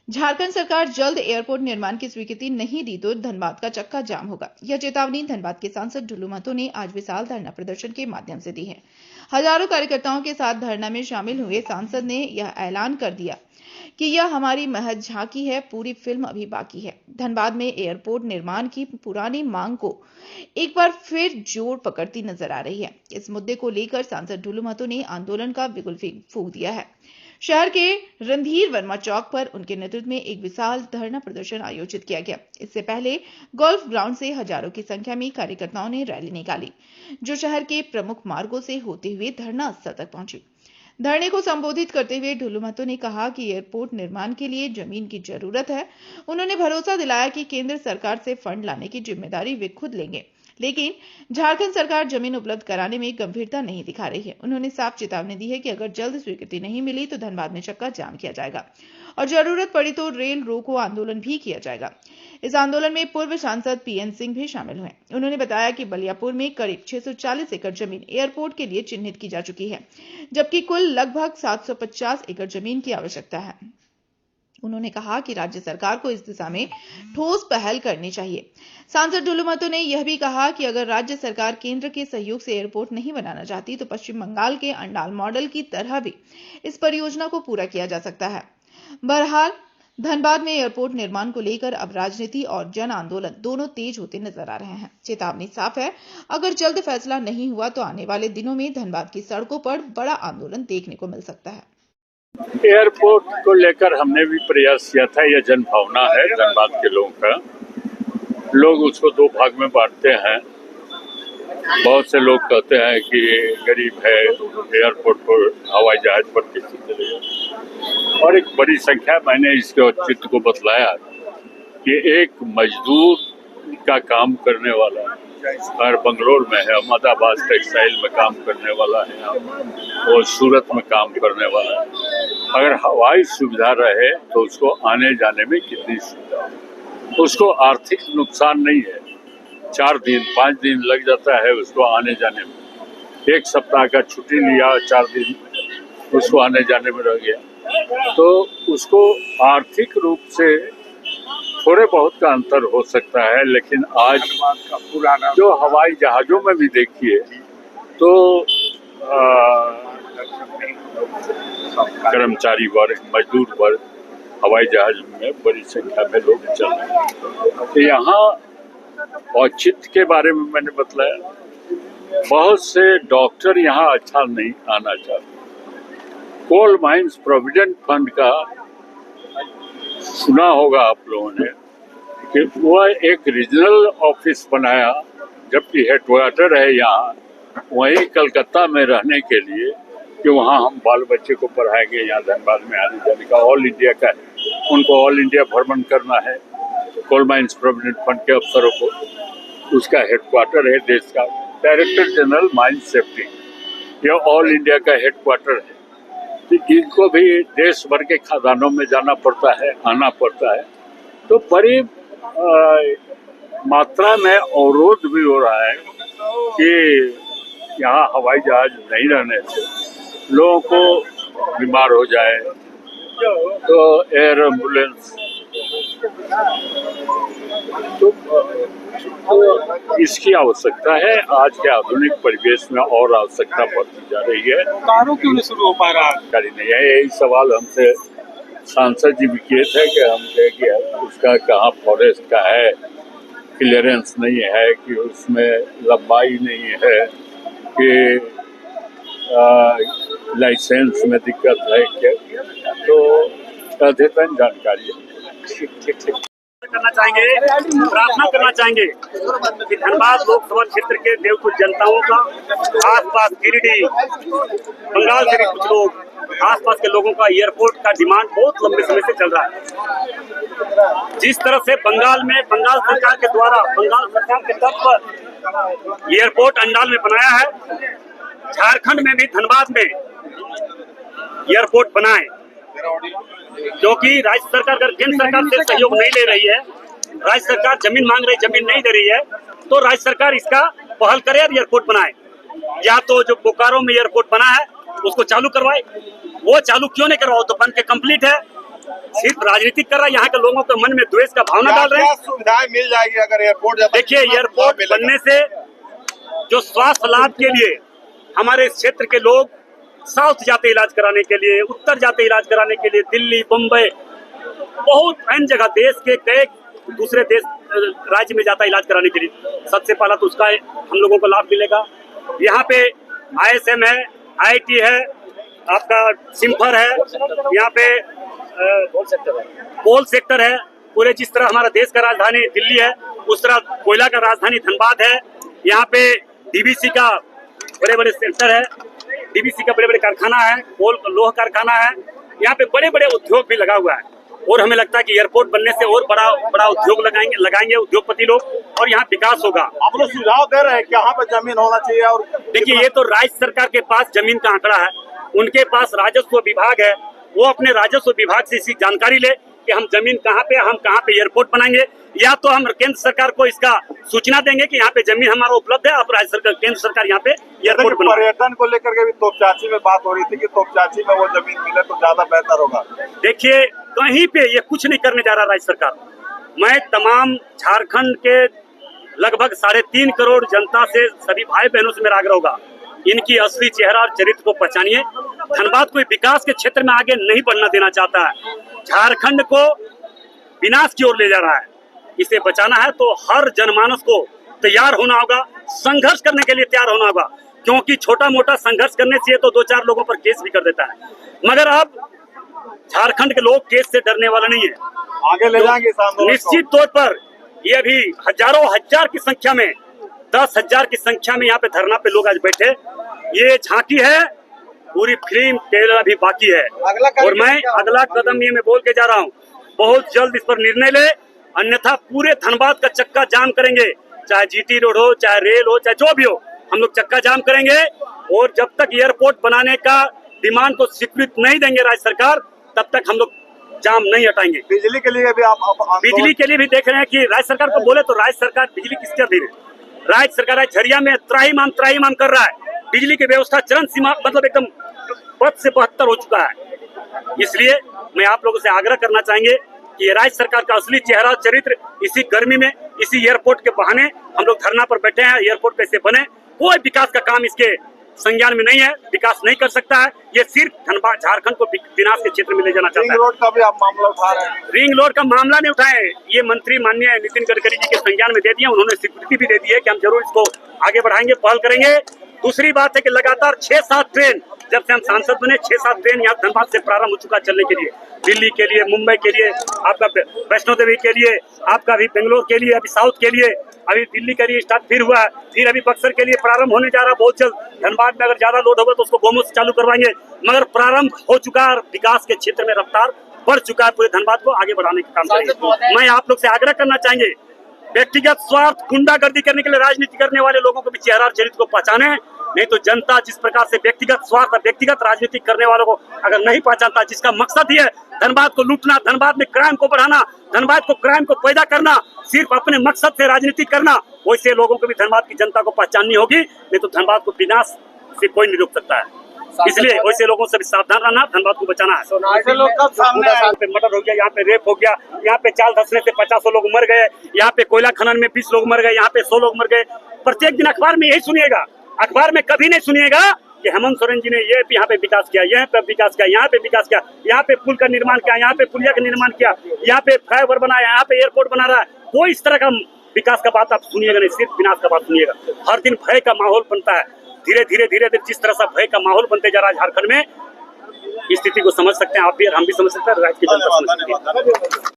झारखंड सरकार जल्द एयरपोर्ट निर्माण की स्वीकृति नहीं दी तो धनबाद का चक्का जाम होगा। यह चेतावनी धनबाद के सांसद ढुल्लू महतो ने आज विशाल धरना प्रदर्शन के माध्यम से दी है। हजारों कार्यकर्ताओं के साथ धरना में शामिल हुए सांसद ने यह ऐलान कर दिया कि यह हमारी महज झांकी है, पूरी फिल्म अभी बाकी है। धनबाद में एयरपोर्ट निर्माण की पुरानी मांग को एक बार फिर जोर पकड़ती नजर आ रही है। इस मुद्दे को लेकर सांसद ढुल्लू महतो ने आंदोलन का बिगुल फूंक दिया है। शहर के रणधीर वर्मा चौक पर उनके नेतृत्व में एक विशाल धरना प्रदर्शन आयोजित किया गया। इससे पहले गोल्फ ग्राउंड से हजारों की संख्या में कार्यकर्ताओं ने रैली निकाली, जो शहर के प्रमुख मार्गों से होते हुए धरना स्थल तक पहुंची। धरने को संबोधित करते हुए ढुल्लू महतो ने कहा कि एयरपोर्ट निर्माण के लिए जमीन की जरूरत है। उन्होंने भरोसा दिलाया कि केंद्र सरकार से फंड लाने की जिम्मेदारी वे खुद लेंगे, लेकिन झारखंड सरकार जमीन उपलब्ध कराने में गंभीरता नहीं दिखा रही है। उन्होंने साफ चेतावनी दी है कि अगर जल्द स्वीकृति नहीं मिली तो धनबाद में चक्का जाम किया जाएगा और जरूरत पड़ी तो रेल रोको आंदोलन भी किया जाएगा। इस आंदोलन में पूर्व सांसद पीएन सिंह भी शामिल हुए। उन्होंने बताया कि बलियापुर में करीब 640 एकड़ जमीन एयरपोर्ट के लिए चिन्हित की जा चुकी है, जबकि कुल लगभग 750 एकड़ जमीन की आवश्यकता है। उन्होंने कहा कि राज्य सरकार को इस दिशा में ठोस पहल करनी चाहिए। सांसद ढुल्लू महतो ने यह भी कहा कि अगर राज्य सरकार केंद्र के सहयोग से एयरपोर्ट नहीं बनाना चाहती तो पश्चिम बंगाल के अंडाल मॉडल की तरह भी इस परियोजना को पूरा किया जा सकता है। बहरहाल धनबाद में एयरपोर्ट निर्माण को लेकर अब राजनीति और जन आंदोलन दोनों तेज होते नजर आ रहे हैं। चेतावनी साफ है, अगर जल्द फैसला नहीं हुआ तो आने वाले दिनों में धनबाद की सड़कों पर बड़ा आंदोलन देखने को मिल सकता है। एयरपोर्ट को लेकर हमने भी प्रयास किया था। यह जन भावना है धनबाद के लोगों का। लोग उसको दो भाग में बांटते हैं। बहुत से लोग कहते हैं कि गरीब है, एयरपोर्ट पर हवाई जहाज पर कैसे चलेगा, और एक बड़ी संख्या मैंने इसके औचित्य को बतलाया कि एक मजदूर का काम करने वाला और बंगलोर में है, अहमदाबाद टेक्सटाइल में काम करने वाला है और सूरत में काम करने वाला है। अगर हवाई सुविधा रहे तो उसको आने जाने में कितनी सुविधा है, उसको आर्थिक नुकसान नहीं है। 4 दिन 5 दिन लग जाता है उसको आने जाने में। 1 सप्ताह का छुट्टी लिया, 4 दिन उसको आने जाने में रह गया, तो उसको आर्थिक रूप से थोड़े बहुत का अंतर हो सकता है। लेकिन आज जो हवाई जहाजों में भी देखिए तो कर्मचारी वर्ग, मजदूर वर्ग हवाई जहाज में बड़ी संख्या में लोग चल रहे हैं। तो यहाँ औचित्य के बारे में मैंने बतलाया। बहुत से डॉक्टर यहाँ अच्छा नहीं आना चाहते। कोल माइंस प्रोविडेंट फंड का सुना होगा आप लोगों ने कि वह एक रीजनल ऑफिस बनाया, जबकि हेडक्वार्टर है यहाँ वहीं कलकत्ता में रहने के लिए, कि वहाँ हम बाल बच्चे को पढ़ाएंगे। यहाँ धनबाद में आने जाने का ऑल इंडिया का है, उनको ऑल इंडिया भ्रमण करना है कोल माइंस प्रोविडेंट फंड के अफसरों को। उसका हेडक्वार्टर है देश का, डायरेक्टर जनरल माइन सेफ्टी, यह ऑल इंडिया का हेडक्वार्टर है। तो इनको भी देश भर के खदानों में जाना पड़ता है, आना पड़ता है, तो बड़ी मात्रा में अवरोध भी हो रहा है कि यहाँ हवाई जहाज नहीं रहने से लोगों को बीमार हो जाए तो एयर एम्बुलेंस तो इसकी आवश्यकता है। आज के आधुनिक परिवेश में और आवश्यकता बढ़ती जा रही है। कारों क्यों नहीं शुरू हो पा रहा है? नहीं है, यही सवाल हमसे सांसद जी भी किए थे कि हम कहे कि उसका कहाँ फॉरेस्ट का है, क्लियरेंस नहीं है, कि उसमें लंबाई नहीं है, कि लाइसेंस में दिक्कत है क्या, तो अद्यतन जानकारी है। करना चाहेंगे, प्रार्थना करना चाहेंगे कि धनबाद लोकसभा क्षेत्र के देवकुल जनताओं का, आसपास गिरिडीह बंगाल से भी कुछ लोग, आसपास के लोगों का एयरपोर्ट का डिमांड बहुत लंबे समय से चल रहा है। जिस तरह से बंगाल में बंगाल सरकार के द्वारा, बंगाल सरकार के तर्ज पर एयरपोर्ट अंडाल में बनाया है, झारखंड में भी धनबाद में एयरपोर्ट बनाए, क्योंकि राज्य सरकार अगर केंद्र सरकार से सहयोग नहीं ले रही है, राज्य सरकार जमीन मांग रही, जमीन नहीं दे रही है, तो राज्य सरकार इसका पहल करे और एयरपोर्ट बनाए। या तो जो बोकारो में एयरपोर्ट बना है उसको चालू करवाए, वो चालू क्यों नहीं करवाओ, तो बन के कंप्लीट है, सिर्फ राजनीति कर रहा है, यहाँ के लोगों के मन में द्वेष का भावना डाल रहे हैं। सुविधाएं मिल जाएगी अगर एयरपोर्ट। देखिए, एयरपोर्ट बनने से जो स्वास्थ्य लाभ के लिए हमारे इस क्षेत्र के लोग साउथ जाते इलाज कराने के लिए, उत्तर जाते इलाज कराने के लिए, दिल्ली, बम्बई, बहुत अन्य जगह देश के कई दूसरे देश राज्य में जाता इलाज कराने के लिए, सबसे पहला तो उसका हम लोगों को लाभ मिलेगा। यहाँ पे ISM है, IIT है, आपका सिम्फर है, यहाँ पे कोल सेक्टर है। पूरे जिस तरह हमारा देश का राजधानी दिल्ली है, उस तरह कोयला का राजधानी धनबाद है। यहाँ पे DVC का बड़े बड़े सेंटर है, DVC का बड़े बड़े कारखाना है, कोल लोह कारखाना है। यहाँ पे बड़े बड़े उद्योग भी लगा हुआ है और हमें लगता है कि एयरपोर्ट बनने से और बड़ा उद्योग लगाएंगे उद्योगपति लोग और यहाँ विकास होगा। आप लोग सुझाव दे रहे हैं कि यहाँ पे जमीन होना चाहिए। और देखिए, ये तो राज्य सरकार के पास जमीन का आंकड़ा है, उनके पास राजस्व विभाग है, वो अपने राजस्व विभाग से इसकी जानकारी ले कि हम जमीन कहाँ पे एयरपोर्ट बनाएंगे, या तो हम केंद्र सरकार को इसका सूचना देंगे कि यहाँ पे जमीन हमारा उपलब्ध है, अब राज्य सरकार केंद्र सरकार यहाँ पे एयरपोर्ट बनाए। पर्यटन को लेकर के भी तोपचाची में बात हो रही थी कि तोपचाची में वो जमीन मिले तो ज्यादा बेहतर होगा। देखिए, कहीं पे ये कुछ नहीं करने जा रहा राज्य सरकार। मैं तमाम झारखंड के लगभग 3.5 करोड़ जनता से, सभी भाई बहनों से मेरा आग्रह होगा, इनकी असली चेहरा और चरित्र को पहचानिए। धनबाद कोई विकास के क्षेत्र में आगे नहीं बढ़ना देना चाहता है, झारखंड को विनाश की ओर ले जा रहा है। इसे बचाना है तो हर जनमानस को तैयार होना होगा, संघर्ष करने के लिए तैयार होना होगा, क्योंकि छोटा मोटा संघर्ष करने से तो 2-4 लोगों पर केस भी कर देता है। मगर अब झारखंड के लोग केस से डरने वाला नहीं है, आगे ले जाएंगे इस आंदोलन को। निश्चित तौर पर ये अभी हजार की संख्या में, 10,000 की संख्या में यहाँ पे धरना पे लोग आज बैठे। ये झांकी है, पूरी फिल्म ट्रेलर अभी बाकी है और मैं अगला कदम ये मैं बोल के जा रहा हूँ, बहुत जल्द इस पर निर्णय ले, अन्यथा पूरे धनबाद का चक्का जाम करेंगे, चाहे GT रोड हो, चाहे रेल हो, चाहे जो भी हो, हम लोग चक्का जाम करेंगे। और जब तक एयरपोर्ट बनाने का डिमांड को स्वीकृति नहीं देंगे राज्य सरकार, तब तक हम लोग जाम नहीं हटाएंगे। बिजली के लिए भी बिजली के लिए भी देख रहे हैं कि राज्य सरकार को बोले तो राज्य सरकार बिजली किसके अधीन है। राज्य सरकार झरिया में त्राहीमाम कर रहा है, बिजली की व्यवस्था चरम सीमा मतलब एकदम पद से 72 हो चुका है। इसलिए मैं आप लोगों से आग्रह करना चाहेंगे कि राज्य सरकार का असली चेहरा और चरित्र इसी गर्मी में, इसी एयरपोर्ट के बहाने हम लोग धरना पर बैठे हैं। एयरपोर्ट कैसे बने, कोई विकास का काम इसके संज्ञान में नहीं है, विकास नहीं कर सकता है। ये सिर्फ धनबाद झारखंड को विनाश के क्षेत्र में ले जाना चाहता है। रिंग रोड का भी आप मामला उठा रहे हैं। रिंग रोड का मामला नहीं उठाए, ये मंत्री माननीय नितिन गडकरी जी के संज्ञान में दे दिया, उन्होंने स्वीकृति भी दे दी है कि हम जरूर इसको आगे बढ़ाएंगे, पहल करेंगे। दूसरी बात है कि लगातार 6-7 ट्रेन, जब से हम सांसद बने 6-7 ट्रेन यहाँ धनबाद से प्रारंभ हो चुका चलने के लिए, दिल्ली के लिए, मुंबई के लिए, आपका वैष्णो देवी के लिए, आपका अभी बेंगलोर के लिए, अभी साउथ के लिए, अभी दिल्ली के लिए स्टार्ट फिर हुआ है, फिर अभी बक्सर के लिए प्रारंभ होने जा रहा है बहुत जल्द। धनबाद में अगर ज्यादा लोड होगा तो उसको गोमो से चालू करवाएंगे, मगर प्रारंभ हो चुका है, विकास के क्षेत्र में रफ्तार बढ़ चुका है, पूरे धनबाद को आगे बढ़ाने का काम करेंगे। मैं आप लोग से आग्रह करना चाहेंगे, व्यक्तिगत स्वार्थ, गुंडागर्दी करने के लिए राजनीति करने वाले लोगों को भी चेहरा और चरित्र को पहचाने, नहीं तो जनता जिस प्रकार से व्यक्तिगत स्वार्थ और व्यक्तिगत राजनीति करने वालों को अगर नहीं पहचानता, जिसका मकसद ही है धनबाद को लूटना, धनबाद में क्राइम को बढ़ाना, धनबाद को क्राइम को पैदा करना, सिर्फ अपने मकसद से राजनीति करना, वैसे लोगों को भी धनबाद की जनता को पहचाननी होगी, नहीं तो धनबाद को विनाश से कोई नहीं रोक सकता है। इसलिए वैसे लोगों से भी सावधान रहना, धनबाद को बचाना है। लोग कब सामने आए? यहाँ पे मर्डर हो गया, यहाँ पे रेप हो गया, यहाँ पे चाल धसने से 50 लोग मर गए, यहाँ पे कोयला खनन में 20 लोग मर गए, यहाँ पे 100 लोग मर गए। प्रत्येक दिन अखबार में यही सुनिएगा, अखबार में कभी नहीं सुनिएगा कि हेमंत सोरेन जी ने ये यहाँ पे विकास किया, यहाँ पे विकास किया, यहाँ पे विकास किया, यहाँ पे पुल का निर्माण किया, यहाँ पे पुलिया का निर्माण किया, यहाँ पे फ्लाईओवर बनाया, यहाँ पे एयरपोर्ट बना रहा है। कोई इस तरह का विकास का बात आप सुनिएगा नहीं, सिर्फ विनाश का बात सुनिएगा। हर दिन भय का माहौल बनता है, धीरे धीरे जिस तरह से भय का माहौल बनते जा रहा है झारखंड में, इस स्थिति को समझ सकते हैं आप भी और हम भी समझ सकते हैं, राज्य की जनता समझ सकती है।